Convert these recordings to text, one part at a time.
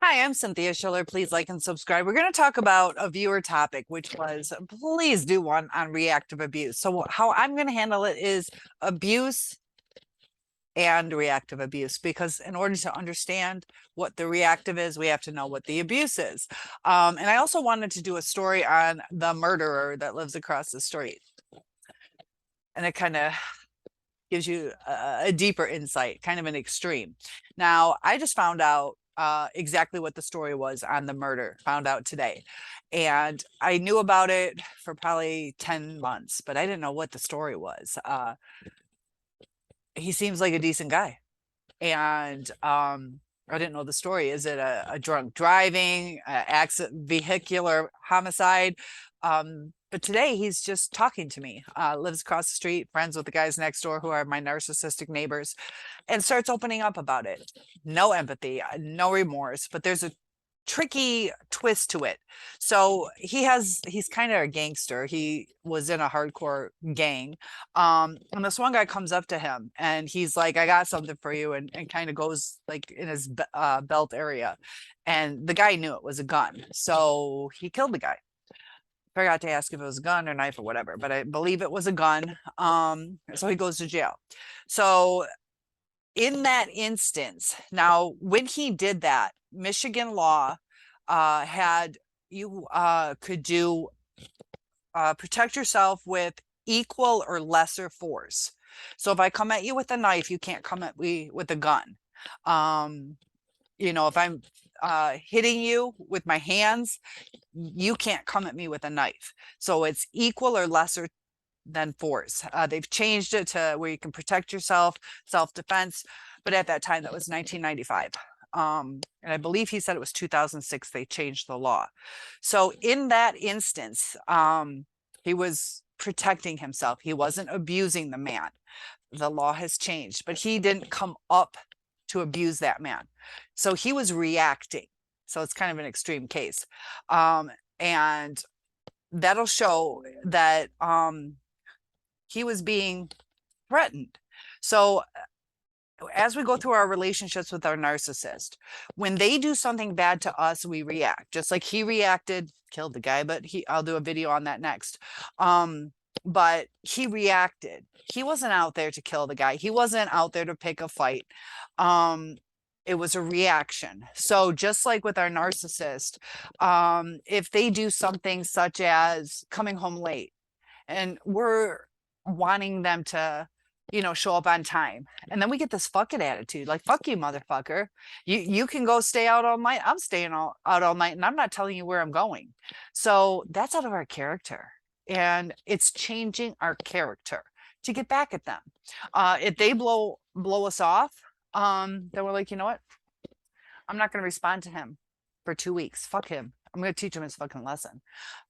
Hi, I'm Cynthia Schiller. Please like and subscribe. We're going to talk about a viewer topic, which was please do one on reactive abuse. So, how I'm going to handle it is abuse and reactive abuse, because in order to understand what the reactive is, we have to know what the abuse is. And I also wanted to do a story on the murderer that lives across the street. And it kind of gives you a deeper insight, kind of an extreme. Now, I just found out exactly what the story was on the murder, found out today. And I knew about it for probably 10 months, but I didn't know what the story was. He seems like a decent guy. And I didn't know the story. Is it a drunk driving, accident, vehicular homicide? But today he's just talking to me, lives across the street, friends with the guys next door who are my narcissistic neighbors, and starts opening up about it. No empathy, no remorse, but there's a tricky twist to it. So he's kind of a gangster. He was in a hardcore gang. And this one guy comes up to him and he's like, I got something for you, and kind of goes like in his belt area. And the guy knew it was a gun. So he killed the guy. Forgot to ask if it was a gun or knife or whatever, but I believe it was a gun. So he goes to jail. So in that instance, now when he did that, Michigan law had you could do protect yourself with equal or lesser force. So if I come at you with a knife, you can't come at me with a gun. If I'm hitting you with my hands, you can't come at me with a knife. So it's equal or lesser than force. They've changed it to where you can protect yourself, self-defense. But at that time, that was 1995. And I believe he said it was 2006 they changed the law. So in that instance, he was protecting himself. He wasn't abusing the man. The law has changed, but he didn't come up to abuse that man. So he was reacting. So it's kind of an extreme case. And that'll show that he was being threatened. So as we go through our relationships with our narcissist, when they do something bad to us, we react, just like he reacted, killed the guy, but I'll do a video on that next. But he reacted. He wasn't out there to kill the guy. He wasn't out there to pick a fight. It was a reaction. So just like with our narcissist, if they do something such as coming home late and we're wanting them to show up on time, and then we get this fucking attitude like, fuck you, motherfucker, you can go stay out all night, I'm staying out all night, and I'm not telling you where I'm going. So that's out of our character, and it's changing our character to get back at them. If they blow us off, then we're like, you know what, I'm not going to respond to him for 2 weeks. Fuck him. I'm going to teach him his fucking lesson,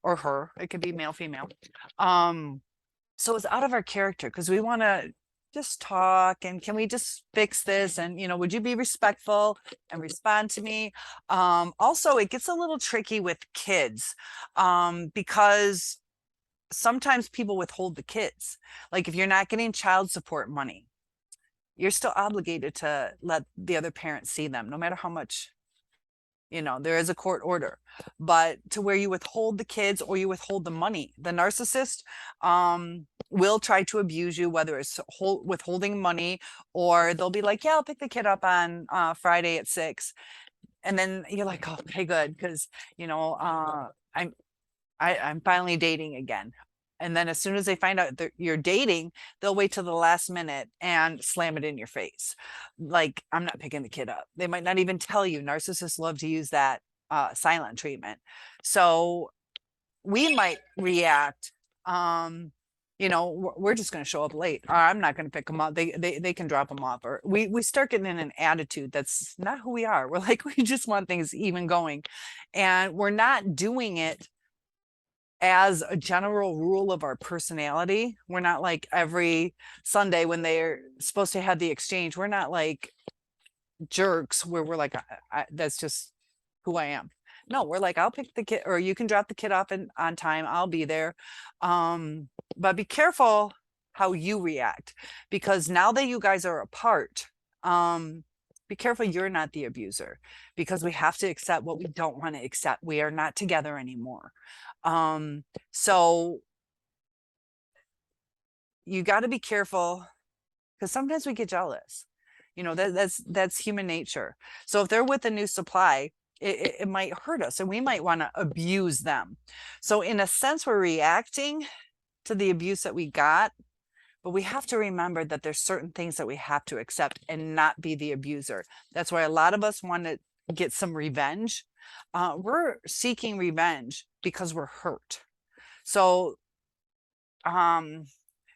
or her. It could be male, female. So it's out of our character because we want to just talk, and can we just fix this, and would you be respectful and respond to me? Also, it gets a little tricky with kids, because sometimes people withhold the kids. Like if you're not getting child support money, you're still obligated to let the other parent see them, no matter how much there is a court order. But to where you withhold the kids or you withhold the money, the narcissist will try to abuse you, whether it's withholding money, or they'll be like, yeah, I'll pick the kid up on Friday at 6. And then you're like, oh, okay, good, because I'm finally dating again. And then as soon as they find out that you're dating, they'll wait till the last minute and slam it in your face. Like, I'm not picking the kid up. They might not even tell you. Narcissists love to use that silent treatment. So we might react, we're just going to show up late. Or I'm not going to pick them up. They can drop them off. Or we start getting in an attitude that's not who we are. We're like, we just want things even going. And we're not doing it as a general rule of our personality. We're not like every Sunday when they're supposed to have the exchange. We're not like jerks where we're like, that's just who I am. No, we're like, I'll pick the kid, or you can drop the kid off on time. I'll be there. But be careful how you react, because now that you guys are apart, Be careful you're not the abuser, because we have to accept what we don't want to accept. We are not together anymore. So you got to be careful, because sometimes we get jealous. You know, that's human nature. So if they're with a new supply, it might hurt us, and we might want to abuse them. So in a sense, we're reacting to the abuse that we got, but we have to remember that there's certain things that we have to accept and not be the abuser. That's why a lot of us want to get some revenge. We're seeking revenge because we're hurt. So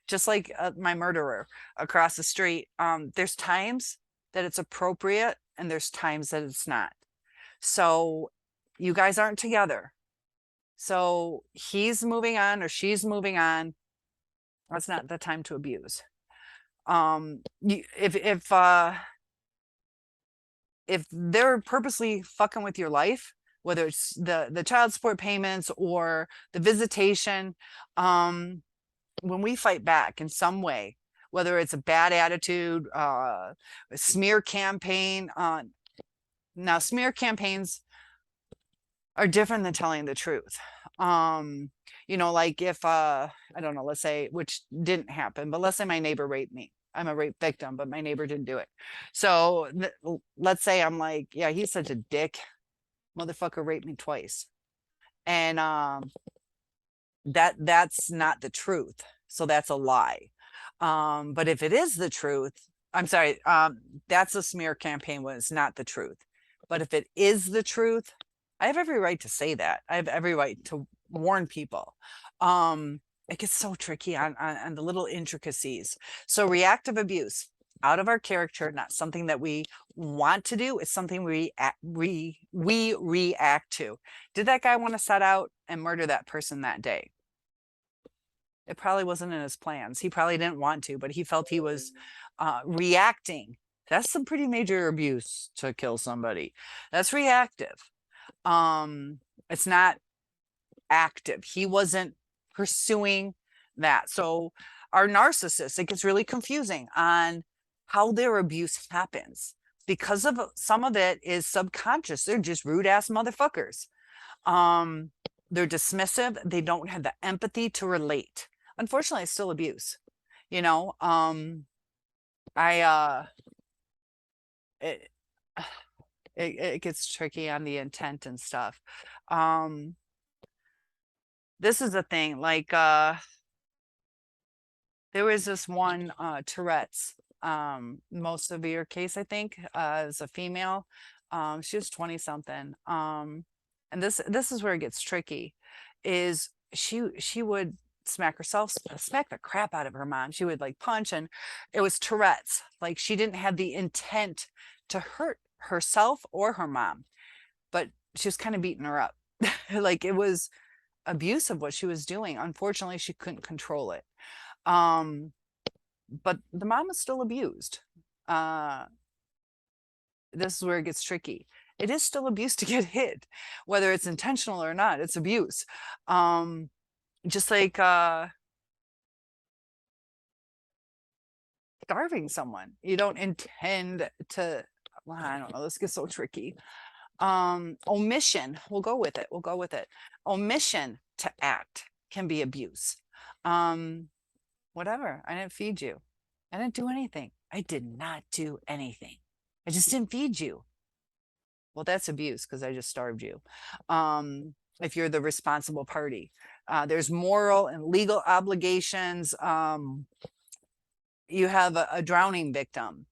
just like my murderer across the street, there's times that it's appropriate and there's times that it's not. So you guys aren't together. So he's moving on or she's moving on. That's not the time to abuse. If they're purposely fucking with your life, whether it's the child support payments or the visitation, when we fight back in some way, whether it's a bad attitude, a smear campaign, now smear campaigns are different than telling the truth. You know, like if I don't know, let's say, which didn't happen, but let's say my neighbor raped me. I'm a rape victim, but my neighbor didn't do it. So let's say I'm like, yeah, he's such a dick. Motherfucker raped me twice. And that's not the truth. So that's a lie. But if it is the truth, I'm sorry, that's a smear campaign when it's not the truth. But if it is the truth, I have every right to say that. I have every right to warn people. It gets so tricky on the little intricacies. So reactive abuse, out of our character, not something that we want to do. It's something we react to. Did that guy want to set out and murder that person that day? It probably wasn't in his plans. He probably didn't want to, but he felt he was reacting. That's some pretty major abuse to kill somebody. That's reactive. It's not active. He wasn't pursuing that. So our narcissists, it gets really confusing on how their abuse happens, because of some of it is subconscious. They're just rude ass motherfuckers. They're dismissive. They don't have the empathy to relate. Unfortunately, it's still abuse. You know, it gets tricky on the intent and stuff. This is a thing, like there was this one Tourette's, most severe case, I think, is a female. She was 20 something. And this is where it gets tricky, is she would smack herself, smack the crap out of her mom. She would like punch, and it was Tourette's. Like, she didn't have the intent to hurt herself or her mom, but she was kind of beating her up. Like, it was abusive what she was doing. Unfortunately, she couldn't control it. But the mom was still abused. This is where it gets tricky. It is still abuse to get hit, whether it's intentional or not. It's abuse. Just like starving someone. You don't intend to, well, I don't know, this gets so tricky. Omission, we'll go with it. We'll go with it. Omission to act can be abuse. Whatever, I didn't feed you. I didn't do anything. I did not do anything. I just didn't feed you. Well, that's abuse, because I just starved you. If you're the responsible party, there's moral and legal obligations. You have a drowning victim.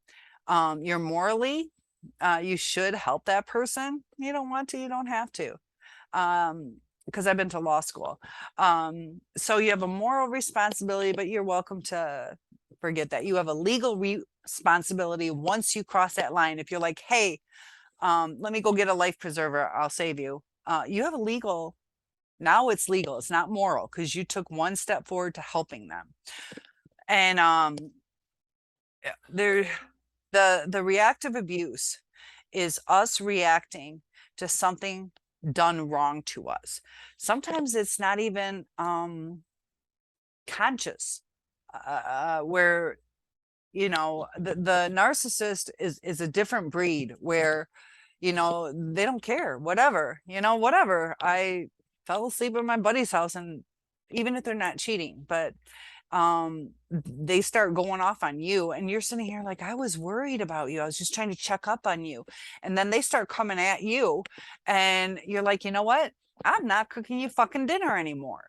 You're morally, you should help that person. You don't want to, you don't have to. Because I've been to law school. So you have a moral responsibility, but you're welcome to forget that. You have a legal responsibility once you cross that line. If you're like, hey, let me go get a life preserver, I'll save you. You have a legal, now it's legal, it's not moral, because you took one step forward to helping them. And the reactive abuse is us reacting to something done wrong to us. Sometimes it's not even conscious, where the narcissist is a different breed where, they don't care, whatever, whatever. I fell asleep at my buddy's house, and even if they're not cheating, but they start going off on you, and you're sitting here like, I was worried about you, I was just trying to check up on you. And then they start coming at you, and you're like, you know what, I'm not cooking you fucking dinner anymore.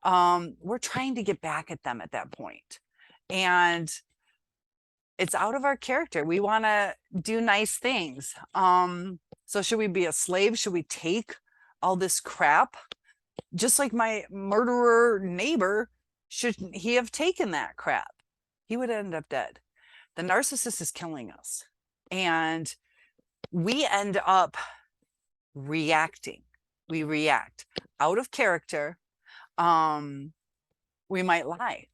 We're trying to get back at them at that point, and it's out of our character. We want to do nice things. So should we be a slave? Should we take all this crap? Just like my murderer neighbor, shouldn't he have taken that crap? He would end up dead. The narcissist is killing us, and we end up reacting. We react out of character. We might lie,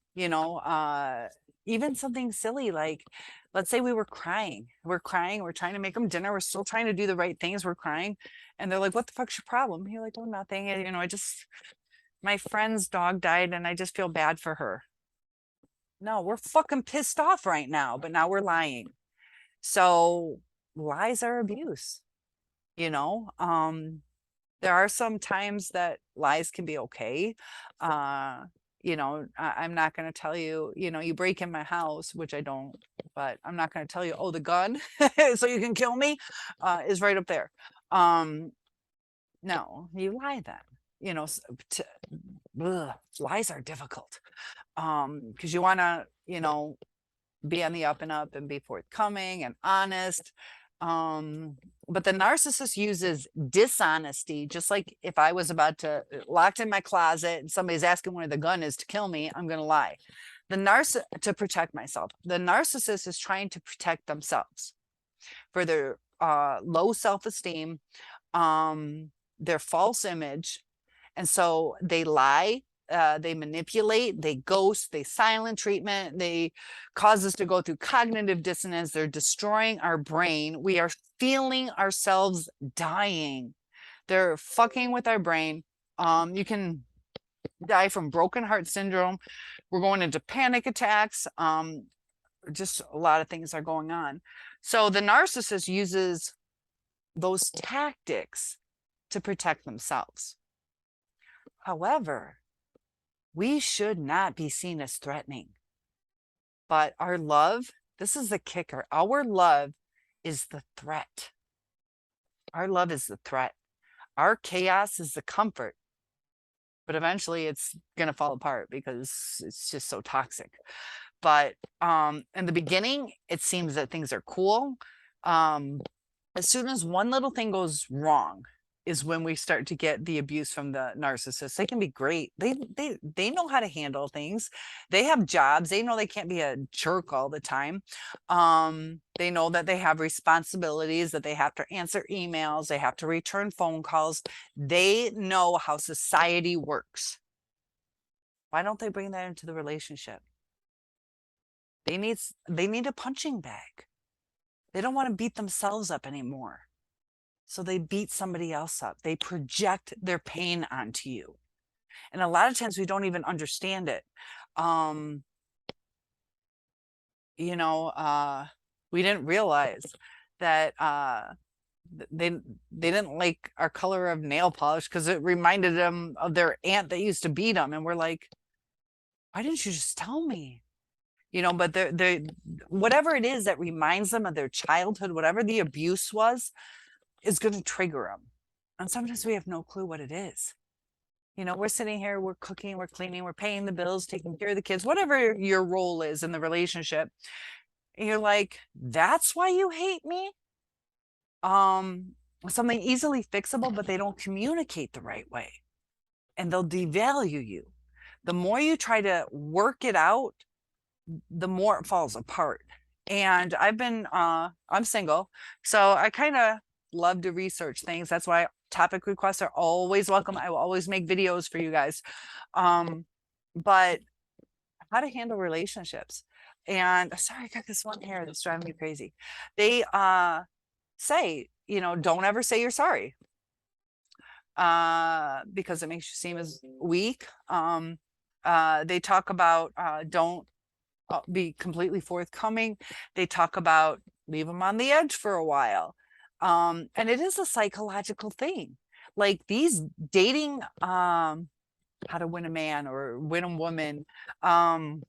even something silly like, let's say we were crying. We're crying. We're trying to make them dinner. We're still trying to do the right things. We're crying. And they're like, what the fuck's your problem? You're like, oh, nothing. My friend's dog died and I just feel bad for her. No, we're fucking pissed off right now, but now we're lying. So lies are abuse, there are some times that lies can be okay. I'm not going to tell you, you break in my house, which I don't, but I'm not going to tell you, oh, the gun so you can kill me is right up there. No, you lie then, lies are difficult because you want to, be on the up and up and be forthcoming and honest. But the narcissist uses dishonesty, just like if I was about to locked in my closet and somebody's asking where the gun is to kill me, I'm going to lie. To protect myself. The narcissist is trying to protect themselves for their low self-esteem, their false image. And so they lie, they manipulate, they ghost, they silent treatment, they cause us to go through cognitive dissonance. They're destroying our brain. We are feeling ourselves dying. They're fucking with our brain. You can die from broken heart syndrome. We're going into panic attacks. Just a lot of things are going on. So the narcissist uses those tactics to protect themselves. However, we should not be seen as threatening. But our love, this is the kicker. Our love is the threat. Our love is the threat. Our chaos is the comfort. But eventually it's going to fall apart because it's just so toxic. But in the beginning, it seems that things are cool. As soon as one little thing goes wrong is when we start to get the abuse from the narcissist. They can be great. They know how to handle things. They have jobs. They know they can't be a jerk all the time. They know that they have responsibilities, that they have to answer emails. They have to return phone calls. They know how society works. Why don't they bring that into the relationship? They need a punching bag. They don't want to beat themselves up anymore. So they beat somebody else up. They project their pain onto you. And a lot of times we don't even understand it. We didn't realize that they didn't like our color of nail polish because it reminded them of their aunt that used to beat them. And we're like, why didn't you just tell me? But they whatever it is that reminds them of their childhood, whatever the abuse was, is going to trigger them. And sometimes we have no clue what it is. We're sitting here, we're cooking, we're cleaning, we're paying the bills, taking care of the kids, whatever your role is in the relationship. And you're like, that's why you hate me? Something easily fixable, but they don't communicate the right way. And they'll devalue you. The more you try to work it out, the more it falls apart. And I'm single, so I kind of love to research things. That's why topic requests are always welcome. I will always make videos for you guys. But how to handle relationships. And sorry, I got this one hair that's driving me crazy. They say, don't ever say you're sorry. Because it makes you seem as weak. They talk about don't be completely forthcoming. They talk about leave them on the edge for a while. And it is a psychological thing. Like these dating, how to win a man or win a woman, don't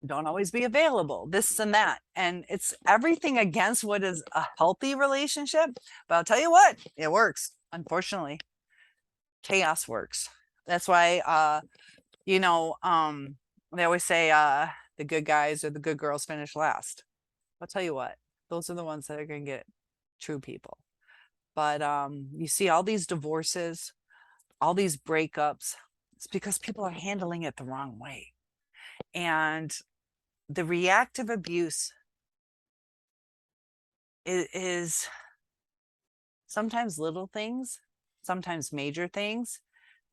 always be available, this and that. And it's everything against what is a healthy relationship. But I'll tell you what, it works. Unfortunately, chaos works. That's why, they always say the good guys or the good girls finish last. I'll tell you what, those are the ones that are going to get true people. But you see all these divorces, all these breakups, it's because people are handling it the wrong way. And the reactive abuse is sometimes little things, sometimes major things.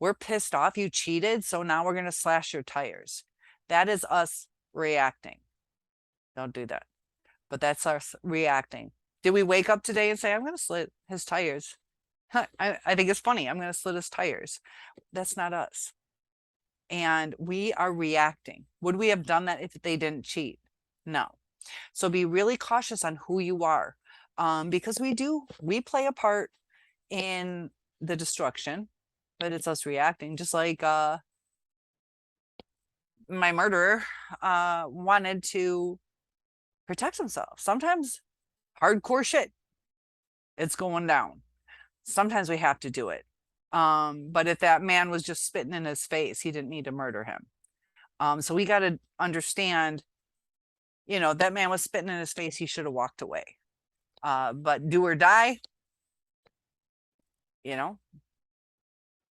We're pissed off, you cheated, so now we're going to slash your tires. That is us reacting. Don't do that. But that's us reacting. Did we wake up today and say, I'm going to slit his tires? I think it's funny. I'm going to slit his tires. That's not us. And we are reacting. Would we have done that if they didn't cheat? No. So be really cautious on who you are, because we play a part in the destruction, but it's us reacting. Just like my murderer wanted to protect himself. Sometimes hardcore shit, it's going down. Sometimes we have to do it. But if that man was just spitting in his face, he didn't need to murder him. So we got to understand, that man was spitting in his face, he should have walked away. But do or die,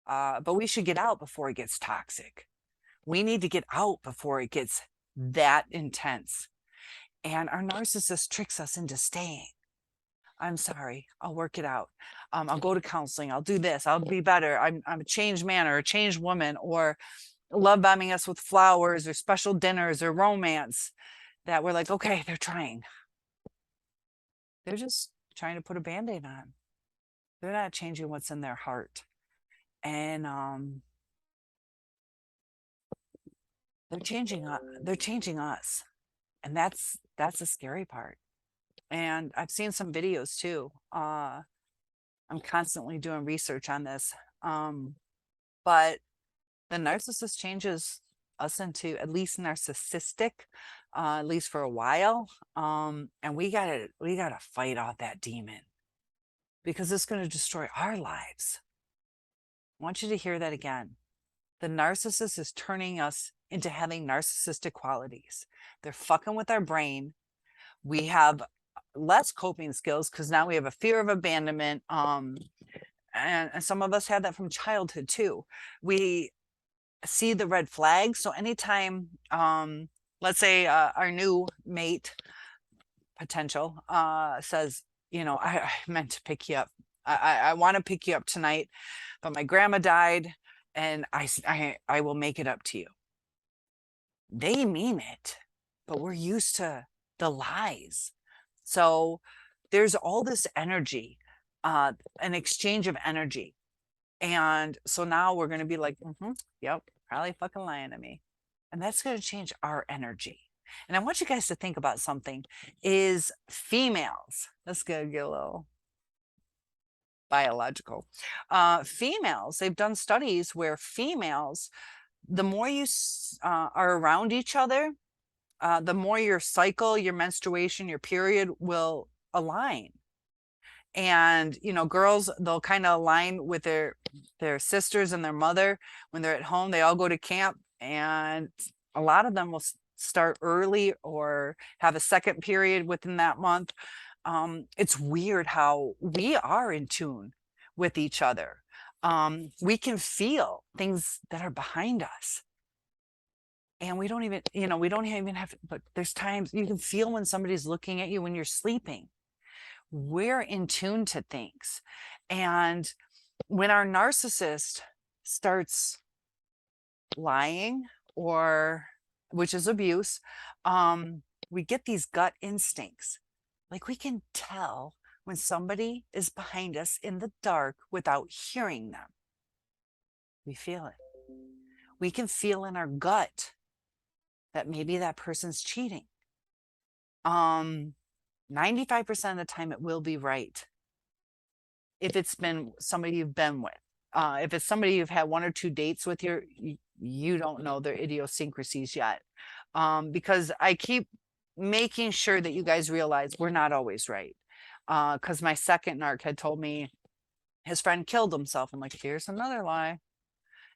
but we should get out before it gets toxic. We need to get out before it gets that intense. And our narcissist tricks us into staying. I'm sorry, I'll work it out. I'll go to counseling. I'll do this. I'll be better. I'm a changed man or a changed woman, or love bombing us with flowers or special dinners or romance that we're like, okay, they're trying. They're just trying to put a Band-Aid on. They're not changing what's in their heart. And they're changing us. And that's the scary part. And I've seen some videos too. I'm constantly doing research on this. But the narcissist changes us into at least narcissistic, at least for a while. And we gotta fight off that demon, because it's going to destroy our lives. I want you to hear that again. The narcissist is turning us into having narcissistic qualities. They're fucking with our brain. We have less coping skills because now we have a fear of abandonment. And some of us had that from childhood too. We see the red flags. So anytime, let's say our new mate potential says, I meant to pick you up. I want to pick you up tonight, but my grandma died and I will make it up to you. They mean it, but we're used to the lies. So there's all this energy, an exchange of energy. And so now we're going to be like, yep, probably fucking lying to me. And that's going to change our energy. And I want you guys to think about something is females. Let's go get a little biological. Females, they've done studies where females, the more you are around each other, the more your cycle, your menstruation, your period will align. And girls, they'll kind of align with their sisters and their mother when they're at home. They all go to camp, and a lot of them will start early or have a second period within that month. It's weird how we are in tune with each other. We can feel things that are behind us. And we don't even have, but there's times you can feel when somebody's looking at you when you're sleeping. We're in tune to things. And when our narcissist starts lying, or which is abuse, we get these gut instincts. Like we can tell when somebody is behind us in the dark without hearing them. We feel it. We can feel in our gut that maybe that person's cheating. 95% of the time it will be right. If it's been somebody you've been with, if it's somebody you've had 1 or 2 dates with, you don't know their idiosyncrasies yet. Because I keep making sure that you guys realize we're not always right. Because my second narc had told me his friend killed himself. I'm like, here's another lie.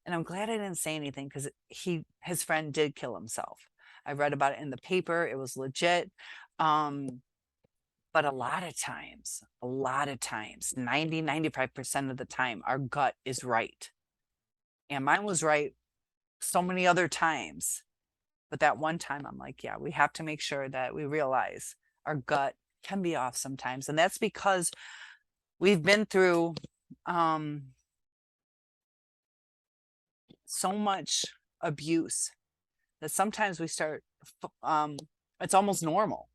And I'm glad I didn't say anything, because his friend did kill himself. I read about it in the paper. It was legit. But a lot of times, 90, 95% of the time, our gut is right. And mine was right so many other times. But that one time, I'm like, yeah, we have to make sure that we realize our gut can be off sometimes. And that's because we've been through so much abuse that sometimes we start, it's almost normal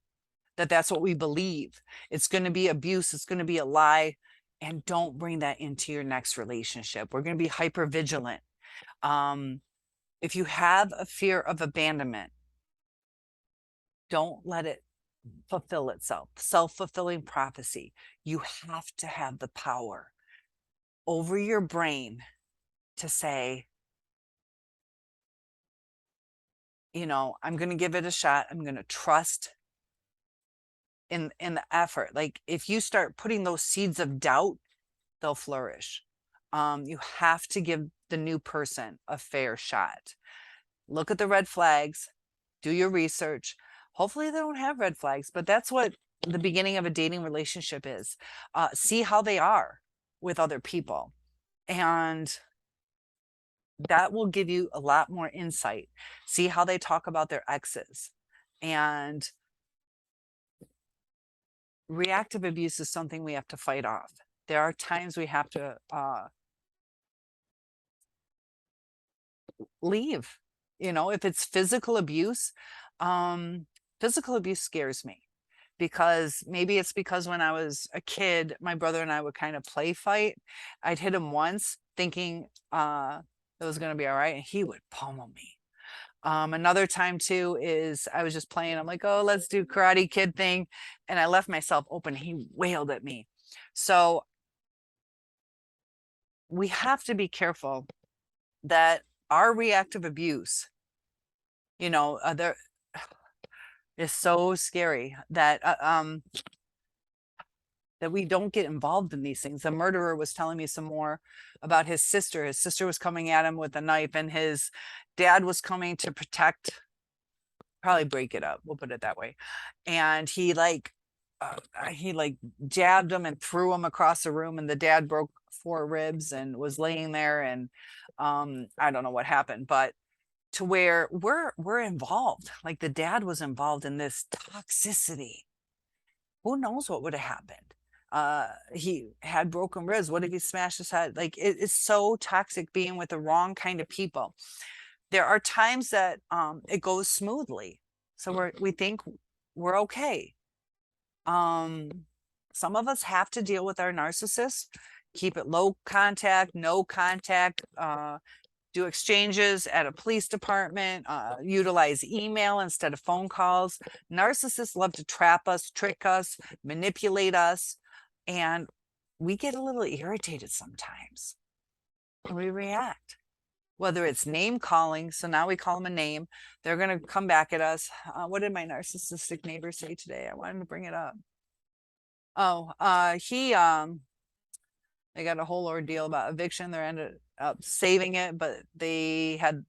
that that's what we believe. It's going to be abuse. It's going to be a lie. And don't bring that into your next relationship. We're going to be hyper vigilant. If you have a fear of abandonment, don't let it fulfill itself. Self-fulfilling prophecy. You have to have the power over your brain to say, you know, I'm going to give it a shot. I'm going to trust in the effort. Like, if you start putting those seeds of doubt, they'll flourish. You have to give the new person a fair shot. Look at the red flags, do your research. Hopefully they don't have red flags, but that's what the beginning of a dating relationship is. See how they are with other people. And that will give you a lot more insight. See how they talk about their exes. And reactive abuse is something we have to fight off. There are times we have to leave. You know, if it's physical abuse scares me, because maybe it's because when I was a kid, my brother and I would kind of play fight. I'd hit him once thinking it was going to be all right, and he would pummel me. Another time too is I was just playing. I'm like, oh, let's do Karate Kid thing. And I left myself open. He wailed at me. So we have to be careful that our reactive abuse, you know, there is so scary that that we don't get involved in these things. The murderer was telling me some more about his sister. His sister was coming at him with a knife, and his dad was coming to protect, probably break it up. We'll put it that way. And he like jabbed him and threw him across the room, and the dad broke 4 ribs and was laying there. And I don't know what happened, but to where we're involved. Like, the dad was involved in this toxicity. Who knows what would have happened? He had broken ribs. What if he smashed his head? Like, it's so toxic being with the wrong kind of people. There are times that it goes smoothly, so we think we're okay. Some of us have to deal with our narcissists. Keep it low contact, no contact. Do exchanges at a police department, utilize email instead of phone calls. Narcissists love to trap us, trick us, manipulate us, and we get a little irritated sometimes. And we react, whether it's name calling. So now we call them a name. They're going to come back at us. What did my narcissistic neighbor say today? I wanted to bring it up. Oh, they got a whole ordeal about eviction. They ended up saving it, but they had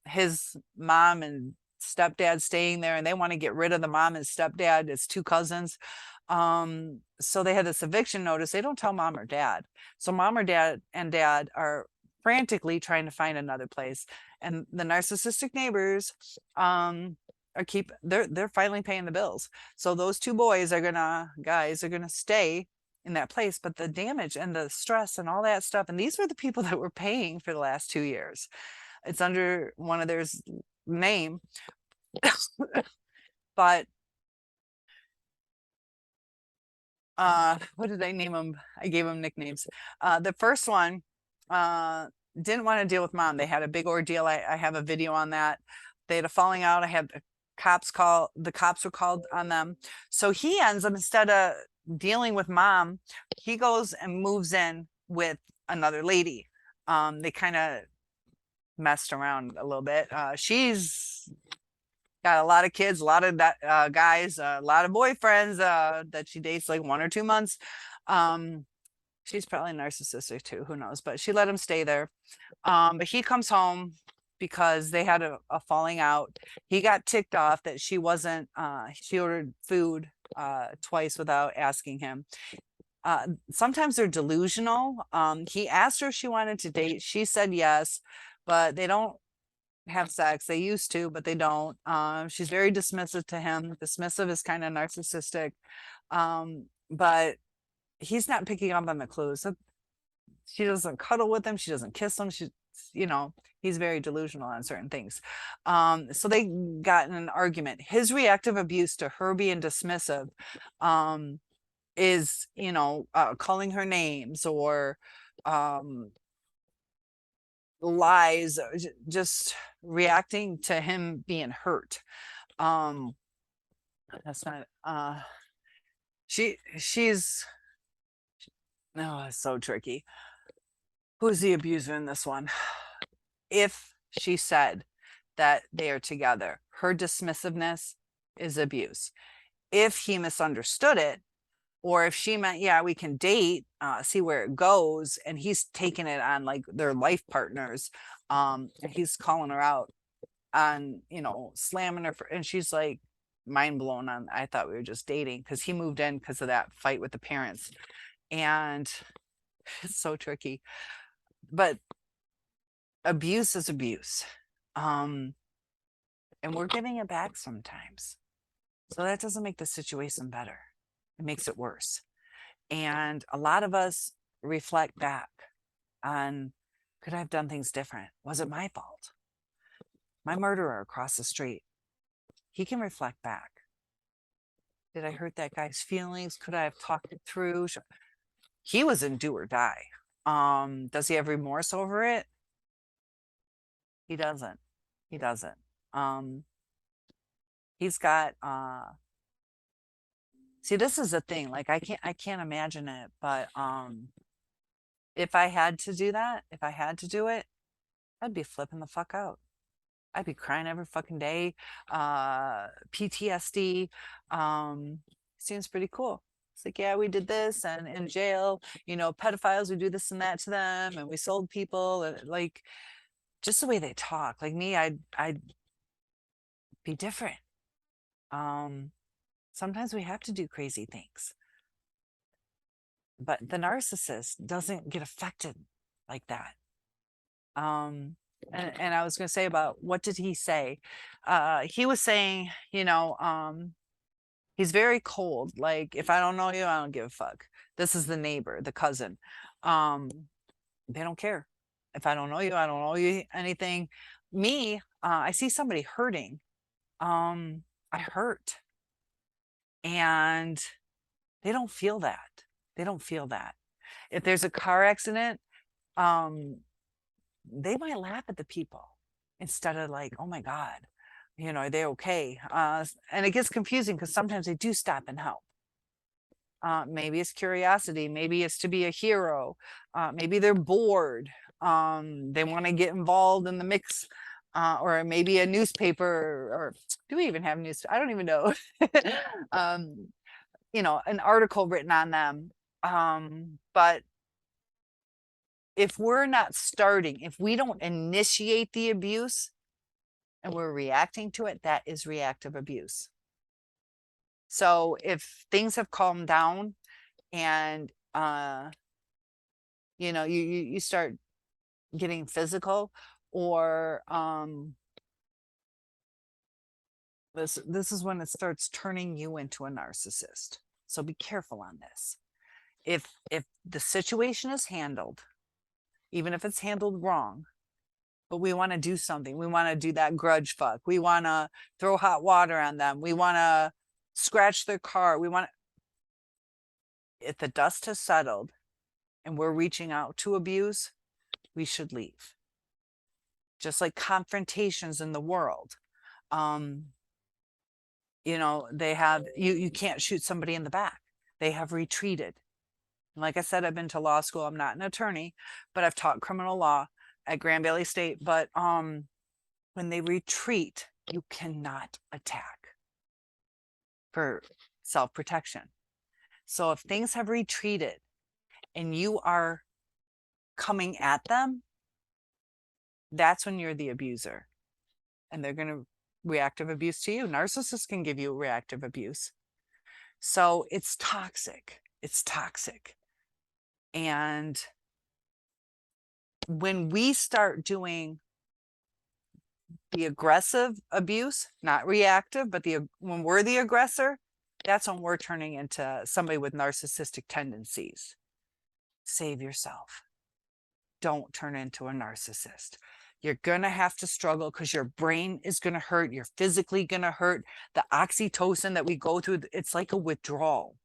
his mom and stepdad staying there, and they want to get rid of the mom and stepdad. It's 2 cousins. So they had this eviction notice. They don't tell mom or dad. So mom or dad and dad are frantically trying to find another place. And the narcissistic neighbors they're finally paying the bills. So those 2 guys are gonna stay in that place, but the damage and the stress and all that stuff, and these were the people that were paying for the last 2 years. It's under one of their name. But what did I name them? I gave them nicknames. The first one didn't want to deal with mom. They had a big ordeal. I have a video on that. they had a falling out. I had the cops were called on them. So he ends up, instead of dealing with mom, he goes and moves in with another lady. They kind of messed around a little bit. She's got a lot of kids, a lot of guys, a lot of boyfriends that she dates like 1 or 2 months. She's probably narcissistic too, who knows, but she let him stay there. But he comes home because they had a falling out. He got ticked off that she wasn't, she ordered food twice without asking him. Sometimes they're delusional. He asked her if she wanted to date. She said yes, but they don't have sex. They used to, but they don't. She's very dismissive to him. Dismissive is kind of narcissistic. But he's not picking up on the clues. So she doesn't cuddle with him. She doesn't kiss him. She, you know, he's very delusional on certain things. So they got in an argument. His reactive abuse to her being dismissive is, you know, calling her names or lies, just reacting to him being hurt. That's not, she's, no, it's so tricky. Who's the abuser in this one? If she said that they are together, her dismissiveness is abuse. If he misunderstood it, or if she meant, yeah, we can date, see where it goes, and he's taking it on like they're life partners, he's calling her out on, you know, slamming her and she's like mind blown on, I thought we were just dating, because he moved in because of that fight with the parents. And it's so tricky, but abuse is abuse. And we're giving it back sometimes. So that doesn't make the situation better. It makes it worse. And a lot of us reflect back on, could I have done things different? Was it my fault? My murderer across the street, he can reflect back. Did I hurt that guy's feelings? Could I have talked it through? He was in do or die. Does he have remorse over it? He doesn't. He doesn't. He's got see, this is the thing, like I can't imagine it, but if I had to do that, if I had to do it, I'd be flipping the fuck out. I'd be crying every fucking day. PTSD. Seems pretty cool. It's like, yeah, we did this, and in jail, you know, pedophiles, we do this and that to them, and we sold people, and like just the way they talk. Like me, I'd be different. Sometimes we have to do crazy things. But the narcissist doesn't get affected like that. And I was going to say about, what did he say? He was saying, you know, he's very cold. Like, if I don't know you, I don't give a fuck. This is the neighbor, the cousin. They don't care. If I don't know you, I don't owe you anything. Me, I see somebody hurting. I hurt. And they don't feel that. They don't feel that. If there's a car accident, they might laugh at the people instead of like, oh my God, you know, are they okay? And it gets confusing because sometimes they do stop and help. Maybe it's curiosity. Maybe it's to be a hero. Maybe they're bored. They want to get involved in the mix. Or maybe a newspaper, or do we even have news? I don't even know. You know, an article written on them. But if we're not starting, if we don't initiate the abuse and we're reacting to it, that is reactive abuse. So if things have calmed down and, you know, you start getting physical, or this is when it starts turning you into a narcissist. So be careful on this. If the situation is handled, even if it's handled wrong, but we want to do something, we want to do that grudge fuck, we want to throw hot water on them, we want to scratch their car, we want to, if the dust has settled and we're reaching out to abuse, we should leave. Just like confrontations in the world, You know, they have, you can't shoot somebody in the back. They have retreated. And like I said, I've been to law school. I'm not an attorney, but I've taught criminal law at Grand Valley State. But when they retreat, you cannot attack for self-protection. So if things have retreated and you are coming at them, that's when you're the abuser. And they're going to reactive abuse to you. Narcissists can give you reactive abuse. So it's toxic. It's toxic. And when we start doing the aggressive abuse, not reactive, but when we're the aggressor, that's when we're turning into somebody with narcissistic tendencies. Save yourself. Don't turn into a narcissist. You're going to have to struggle because your brain is going to hurt. You're physically going to hurt. The oxytocin that we go through, it's like a withdrawal.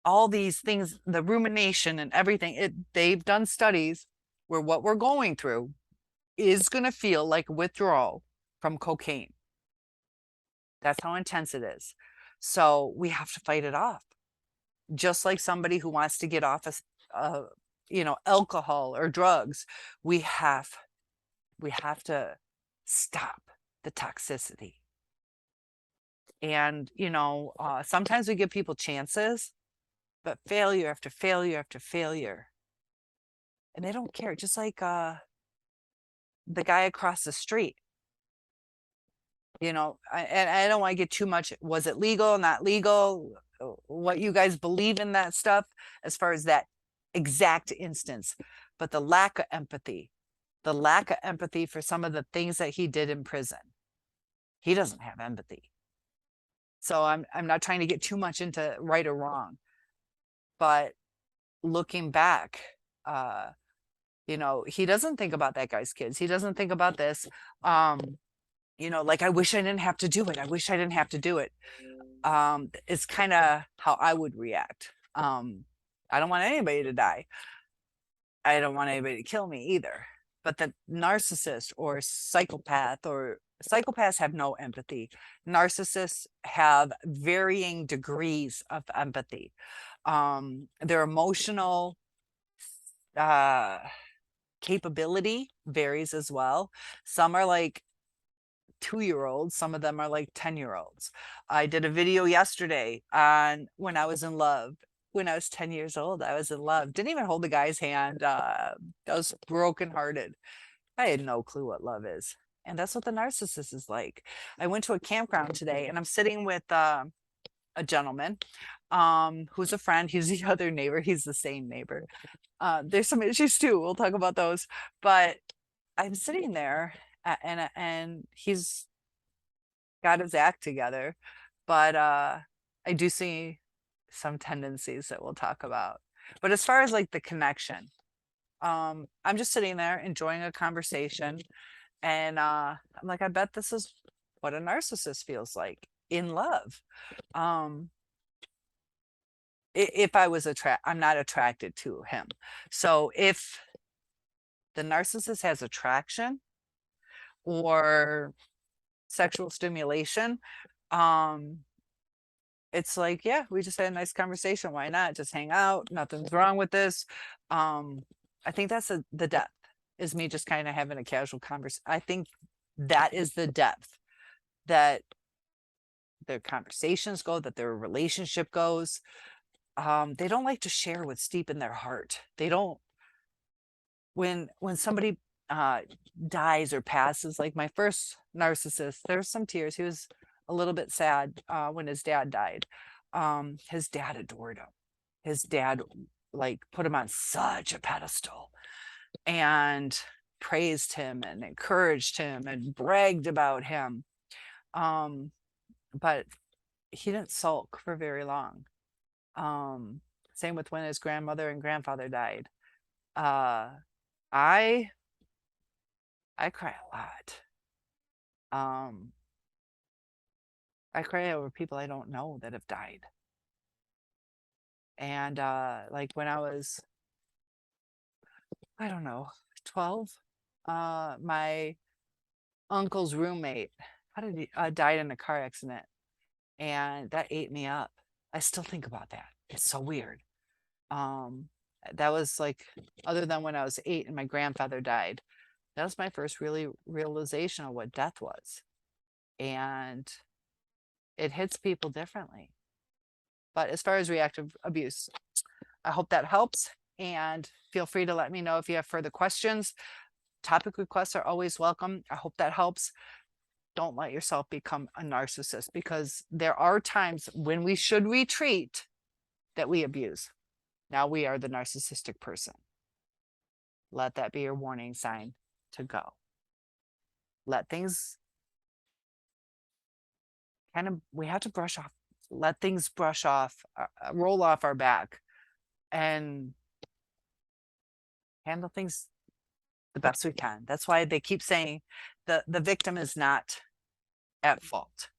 All these things, the rumination and everything, they've done studies where what we're going through is going to feel like withdrawal from cocaine. That's how intense it is. So we have to fight it off. Just like somebody who wants to get off alcohol or drugs, we have to stop the toxicity. And, sometimes we give people chances, but failure after failure after failure. And they don't care. Just like the guy across the street. And I don't want to get too much. Was it legal, not legal? What you guys believe in that stuff as far as that exact instance. But the lack of empathy for some of the things that he did in prison. He doesn't have empathy. So I'm not trying to get too much into right or wrong. But looking back, he doesn't think about that guy's kids. He doesn't think about this. Like, I wish I didn't have to do it. I wish I didn't have to do it. It's kind of how I would react. I don't want anybody to die. I don't want anybody to kill me either. But the narcissist or psychopaths have no empathy. Narcissists have varying degrees of empathy. Their emotional capability varies as well. Some are like 2-year-olds, some of them are like 10-year-olds. I did a video yesterday on when I was in love. When I was 10 years old, I was in love. Didn't even hold the guy's hand. I was brokenhearted. I had no clue what love is. And that's what the narcissist is like. I went to a campground today and I'm sitting with a gentleman who's a friend. He's the other neighbor. He's the same neighbor. There's some issues too. We'll talk about those. But I'm sitting there and he's got his act together. But I do see some tendencies that we'll talk about. But as far as like the connection, I'm just sitting there enjoying a conversation. And I'm like, I bet this is what a narcissist feels like in love. If I was I'm not attracted to him. So if the narcissist has attraction or sexual stimulation, it's like, yeah, we just had a nice conversation. Why not just hang out? Nothing's wrong with this. I think that's the depth, is me just kind of having a casual conversation. I think that is the depth that their conversations go, that their relationship goes. They don't like to share what's deep in their heart. They don't. When somebody dies or passes, like my first narcissist, there's some tears. He was a little bit sad when his dad died. His dad adored him. His dad like put him on such a pedestal and praised him and encouraged him and bragged about him. But he didn't sulk for very long. Same with when his grandmother and grandfather died. I cry a lot. I cry over people I don't know that have died. And like when I was, I don't know, 12, my uncle's roommate. How did he died in a car accident? And that ate me up. I still think about that. It's so weird. Um, that was like, other than when I was 8 and my grandfather died, that was my first really realization of what death was. And it hits people differently. But as far as reactive abuse, I hope that helps. And feel free to let me know if you have further questions. Topic requests are always welcome. I hope that helps. Don't let yourself become a narcissist, because there are times when we should retreat that we abuse. Now we are the narcissistic person. Let that be your warning sign to go. Let things kind of, we have to brush off, let things brush off, roll off our back, and handle things the best we can. That's why they keep saying the victim is not at fault.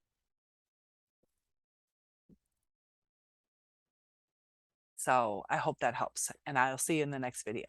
So I hope that helps, and I'll see you in the next video.